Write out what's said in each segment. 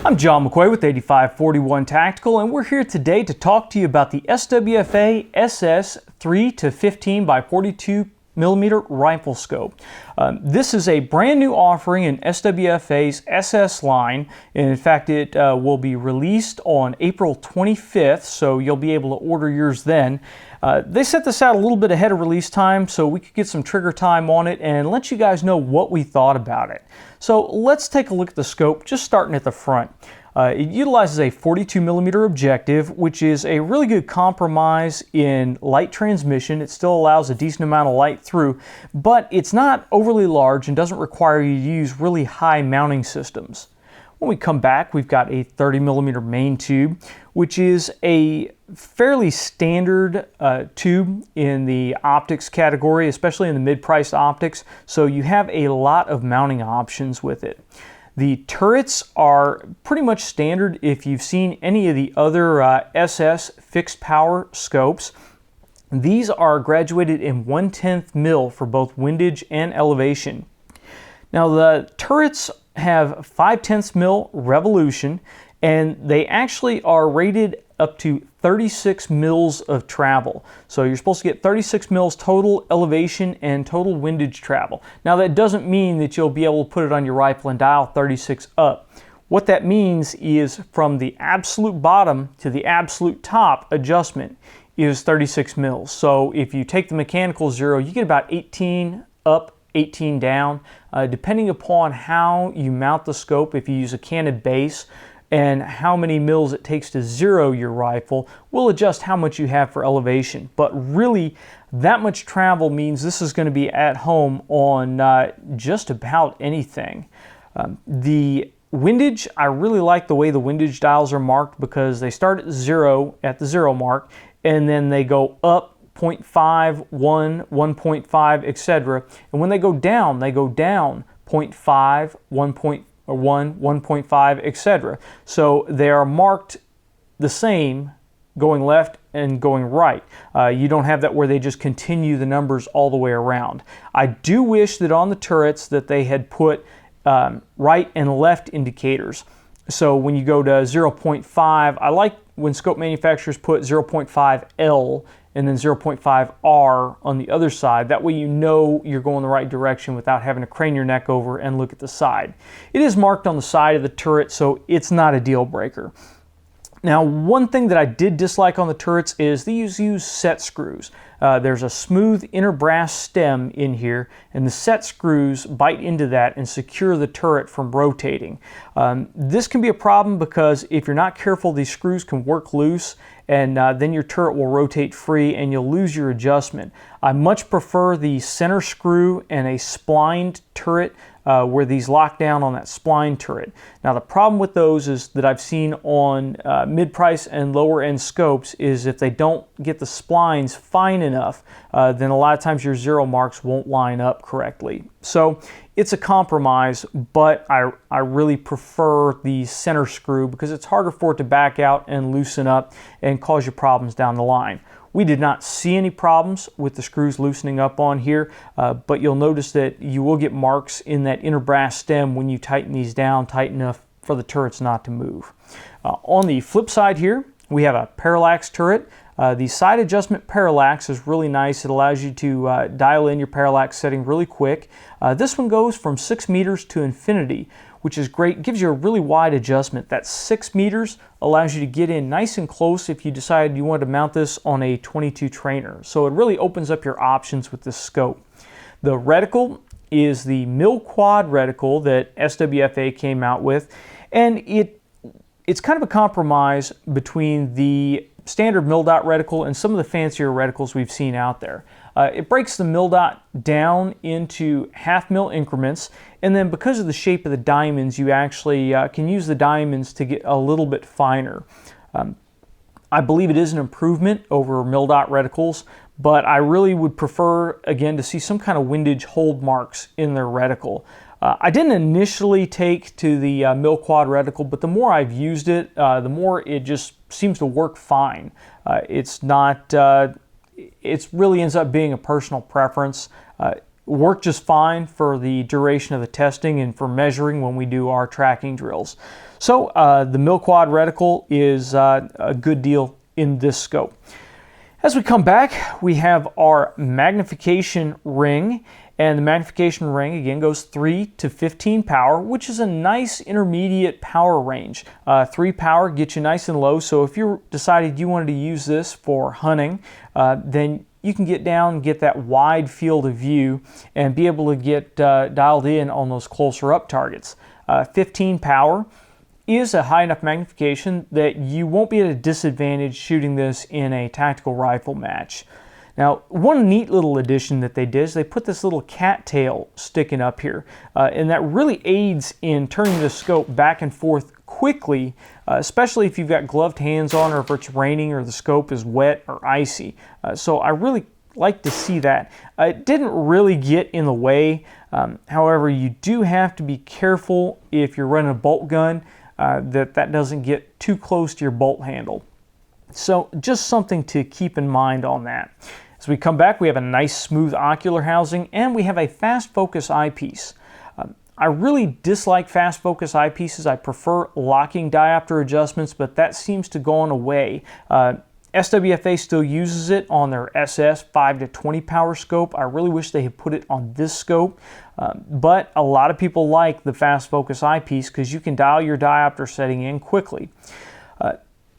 I'm John McQuay with 8541 Tactical, and we're here today to talk to you about the SWFA SS 3 to 15 by 42 millimeter rifle scope. This is a brand new offering in SWFA's SS line, and in fact it will be released on April 25th, so you'll be able to order yours then. They set this out a little bit ahead of release time so we could get some trigger time on it and let you guys know what we thought about it. So let's take a look at the scope, just starting at the front. It utilizes a 42 millimeter objective, which is a really good compromise in light transmission. It still allows a decent amount of light through, but it's not overly large and doesn't require you to use really high mounting systems. When we come back, we've got a 30 millimeter main tube, which is a fairly standard tube in the optics category, especially in the mid-priced optics, so you have a lot of mounting options with it. The turrets are pretty much standard if you've seen any of the other SS fixed power scopes. These are graduated in 1/10 mil for both windage and elevation. Now the turrets have 5/10 mil revolution, and they actually are rated up to 36 mils of travel. So you're supposed to get 36 mils total elevation and total windage travel. Now that doesn't mean that you'll be able to put it on your rifle and dial 36 up. What that means is from the absolute bottom to the absolute top adjustment is 36 mils. So if you take the mechanical zero, you get about 18 up, 18 down, depending upon how you mount the scope. If you use a canted base and how many mils it takes to zero your rifle will adjust how much you have for elevation. But really, that much travel means this is going to be at home on just about anything. The windage, I really like the way the windage dials are marked because they start at zero, at the zero mark, and then they go up 0.5, 1, 1.5, etc. And when they go down 0.5, 1.1, 1.5, etc. So they are marked the same going left and going right. You don't have that where they just continue the numbers all the way around. I do wish that on the turrets that they had put right and left indicators. So when you go to 0.5, I like when scope manufacturers put 0.5L and then 0.5R on the other side. That way you know you're going the right direction without having to crane your neck over and look at the side. It is marked on the side of the turret, so it's not a deal breaker. Now, one thing that I did dislike on the turrets is these use set screws. There's a smooth inner brass stem in here, and the set screws bite into that and secure the turret from rotating. This can be a problem because if you're not careful, these screws can work loose, and then your turret will rotate free and you'll lose your adjustment. I much prefer the center screw and a splined turret where these lock down on that spline turret. Now the problem with those is that I've seen on mid-price and lower end scopes is if they don't get the splines fine enough, then a lot of times your zero marks won't line up correctly. So it's a compromise, but I really prefer the center screw because it's harder for it to back out and loosen up and cause you problems down the line. We did not see any problems with the screws loosening up on here, but you'll notice that you will get marks in that inner brass stem when you tighten these down tight enough for the turrets not to move. On the flip side here, we have a parallax turret. The side adjustment parallax is really nice. It allows you to dial in your parallax setting really quick. This one goes from 6 meters to infinity, which is great. It gives you a really wide adjustment. That 6 meters allows you to get in nice and close if you decide you want to mount this on a 22 trainer. So it really opens up your options with this scope. The reticle is the mil quad reticle that SWFA came out with, and it's kind of a compromise between the standard mil dot reticle and some of the fancier reticles we've seen out there. It breaks the mil dot down into half mil increments, and then because of the shape of the diamonds, you actually can use the diamonds to get a little bit finer. I believe it is an improvement over mil dot reticles, but I really would prefer, again, to see some kind of windage hold marks in their reticle. I didn't initially take to the mil quad reticle, but the more I've used it, the more it just seems to work fine. It's not, it really ends up being a personal preference. worked just fine for the duration of the testing and for measuring when we do our tracking drills. So the mil-quad reticle is a good deal in this scope. As we come back, we have our magnification ring, and the magnification ring again goes 3 to 15 power, which is a nice intermediate power range. 3 power gets you nice and low, so if you decided you wanted to use this for hunting, then you can get down and get that wide field of view and be able to get dialed in on those closer up targets. 15 power is a high enough magnification that you won't be at a disadvantage shooting this in a tactical rifle match. Now, one neat little addition that they did is they put this little cattail sticking up here, and that really aids in turning the scope back and forth quickly, especially if you've got gloved hands on or if it's raining or the scope is wet or icy. So I really like to see that. It didn't really get in the way. However, you do have to be careful if you're running a bolt gun that doesn't get too close to your bolt handle. So just something to keep in mind on that. As we come back, we have a nice smooth ocular housing, and we have a fast focus eyepiece. I really dislike fast focus eyepieces. I prefer locking diopter adjustments, but that seems to go away. SWFA still uses it on their SS 5 to 20 power scope. I really wish they had put it on this scope, but a lot of people like the fast focus eyepiece because you can dial your diopter setting in quickly.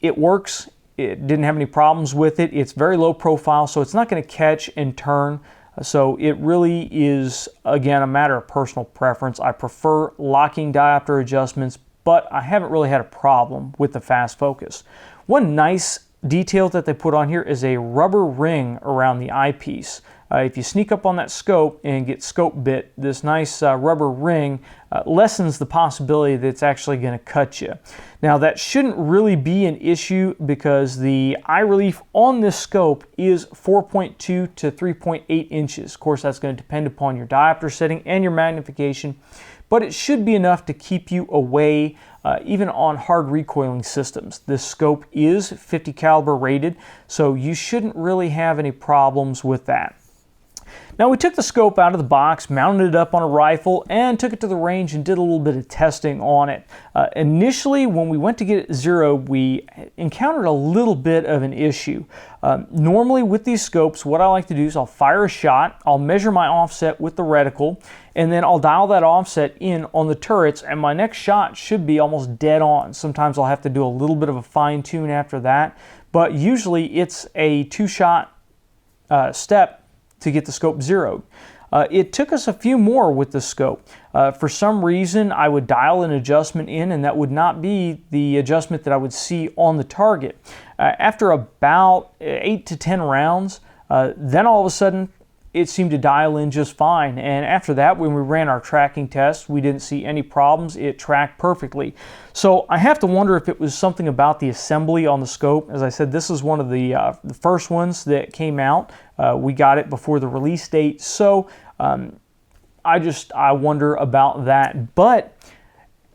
It works. It didn't have any problems with it. It's very low profile, so it's not going to catch and turn. So it really is, again, a matter of personal preference. I prefer locking diopter adjustments, but I haven't really had a problem with the fast focus. One nice detail that they put on here is a rubber ring around the eyepiece. If you sneak up on that scope and get scope bit, this nice rubber ring lessens the possibility that it's actually going to cut you. Now that shouldn't really be an issue because the eye relief on this scope is 4.2 to 3.8 inches. Of course, that's going to depend upon your diopter setting and your magnification, but it should be enough to keep you away even on hard recoiling systems. This scope is 50 caliber rated, so you shouldn't really have any problems with that. Now we took the scope out of the box, mounted it up on a rifle, and took it to the range and did a little bit of testing on it. Initially, when we went to get it zeroed, we encountered a little bit of an issue. Normally with these scopes, what I like to do is I'll fire a shot, I'll measure my offset with the reticle, and then I'll dial that offset in on the turrets, and my next shot should be almost dead on. Sometimes I'll have to do a little bit of a fine tune after that, but usually it's a two-shot step to get the scope zeroed. It took us a few more with the scope. For some reason, I would dial an adjustment in, and that would not be the adjustment that I would see on the target. After about 8 to 10 rounds, then all of a sudden, it seemed to dial in just fine. And after that, when we ran our tracking tests, we didn't see any problems. It tracked perfectly. So I have to wonder if it was something about the assembly on the scope. As I said, this is one of the first ones that came out. We got it before the release date. So I wonder about that. But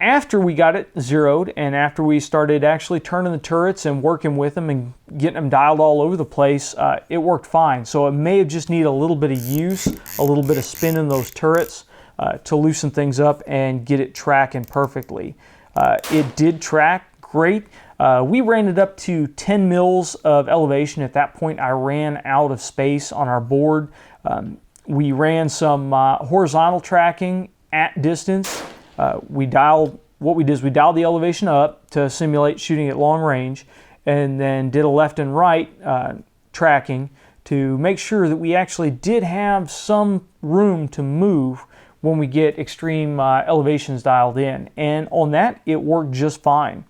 after we got it zeroed and after we started actually turning the turrets and working with them and getting them dialed all over the place, it worked fine. So it may have just needed a little bit of use, a little bit of spin in those turrets to loosen things up and get it tracking perfectly. It did track great. We ran it up to 10 mils of elevation. At that point, I ran out of space on our board. We ran some horizontal tracking at distance. We dialed the elevation up to simulate shooting at long range, and then did a left and right tracking to make sure that we actually did have some room to move when we get extreme elevations dialed in. And on that, it worked just fine.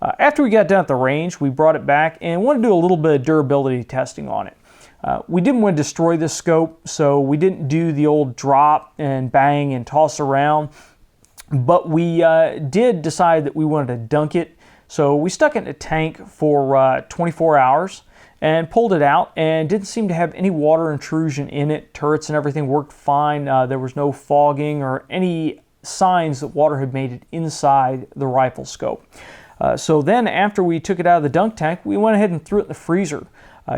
After we got done at the range, we brought it back and wanted to do a little bit of durability testing on it. We didn't want to destroy this scope, so we didn't do the old drop and bang and toss around. But we did decide that we wanted to dunk it, so we stuck it in a tank for 24 hours and pulled it out, and didn't seem to have any water intrusion in it. Turrets and everything worked fine. There was no fogging or any signs that water had made it inside the rifle scope. So then after we took it out of the dunk tank, we went ahead and threw it in the freezer.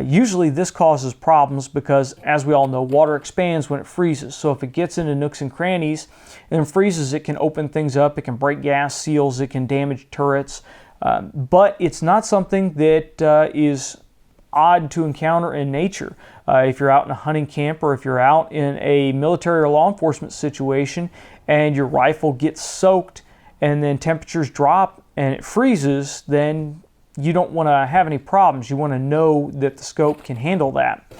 Usually this causes problems because, as we all know, water expands when it freezes. So if it gets into nooks and crannies and freezes, it can open things up, it can break gas seals, it can damage turrets. But it's not something that is odd to encounter in nature. If you're out in a hunting camp or if you're out in a military or law enforcement situation and your rifle gets soaked and then temperatures drop and it freezes, then you don't want to have any problems. You want to know that the scope can handle that.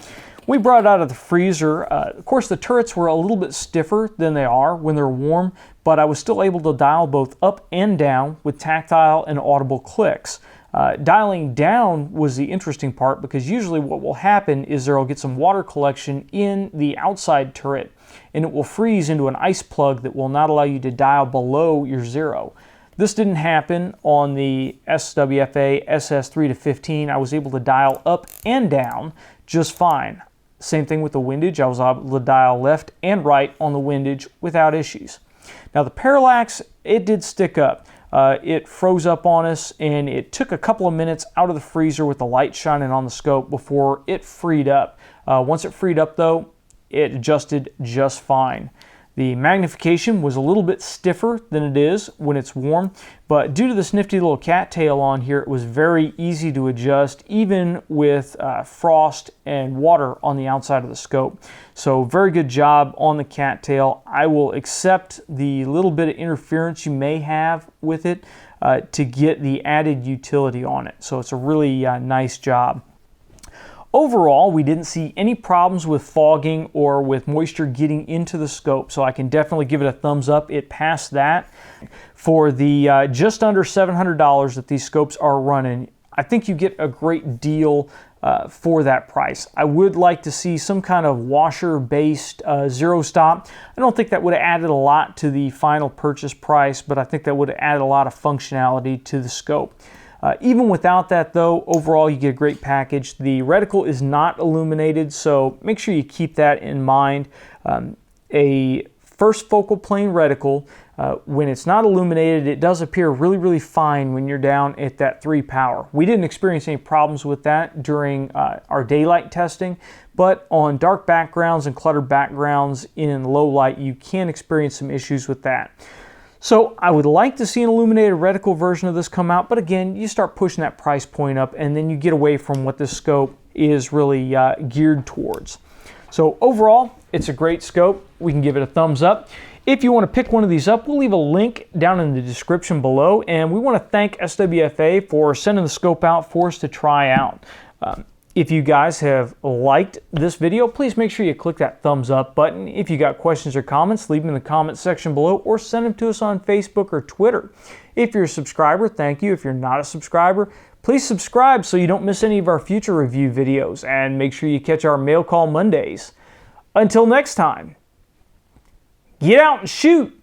We brought it out of the freezer. Of course, the turrets were a little bit stiffer than they are when they're warm, but I was still able to dial both up and down with tactile and audible clicks. Dialing down was the interesting part because usually what will happen is there will get some water collection in the outside turret and it will freeze into an ice plug that will not allow you to dial below your zero. This didn't happen on the SWFA SS3 to 15. I was able to dial up and down just fine. Same thing with the windage. I was able to dial left and right on the windage without issues. Now the Parallax, it did stick up. It froze up on us and it took a couple of minutes out of the freezer with the light shining on the scope before it freed up. Once it freed up though, it adjusted just fine. The magnification was a little bit stiffer than it is when it's warm, but due to this nifty little cattail on here, it was very easy to adjust even with frost and water on the outside of the scope. So very good job on the cattail. I will accept the little bit of interference you may have with it to get the added utility on it. So it's a really nice job. Overall, we didn't see any problems with fogging or with moisture getting into the scope, so I can definitely give it a thumbs up. It passed that. For the just under $700 that these scopes are running, I think you get a great deal for that price. I would like to see some kind of washer-based zero stop. I don't think that would have added a lot to the final purchase price, but I think that would have added a lot of functionality to the scope. Even without that though, overall you get a great package. The reticle is not illuminated, so make sure you keep that in mind. A first focal plane reticle, when it's not illuminated, it does appear really, really fine when you're down at that 3 power. We didn't experience any problems with that during our daylight testing, but on dark backgrounds and cluttered backgrounds in low light, you can experience some issues with that. So I would like to see an illuminated reticle version of this come out, but again, you start pushing that price point up and then you get away from what this scope is really geared towards. So overall, it's a great scope. We can give it a thumbs up. If you want to pick one of these up, we'll leave a link down in the description below, and we want to thank SWFA for sending the scope out for us to try out. If you guys have liked this video, please make sure you click that thumbs up button. If you got questions or comments, leave them in the comment section below or send them to us on Facebook or Twitter. If you're a subscriber, thank you. If you're not a subscriber, please subscribe so you don't miss any of our future review videos, and make sure you catch our Mail Call Mondays. Until next time, get out and shoot!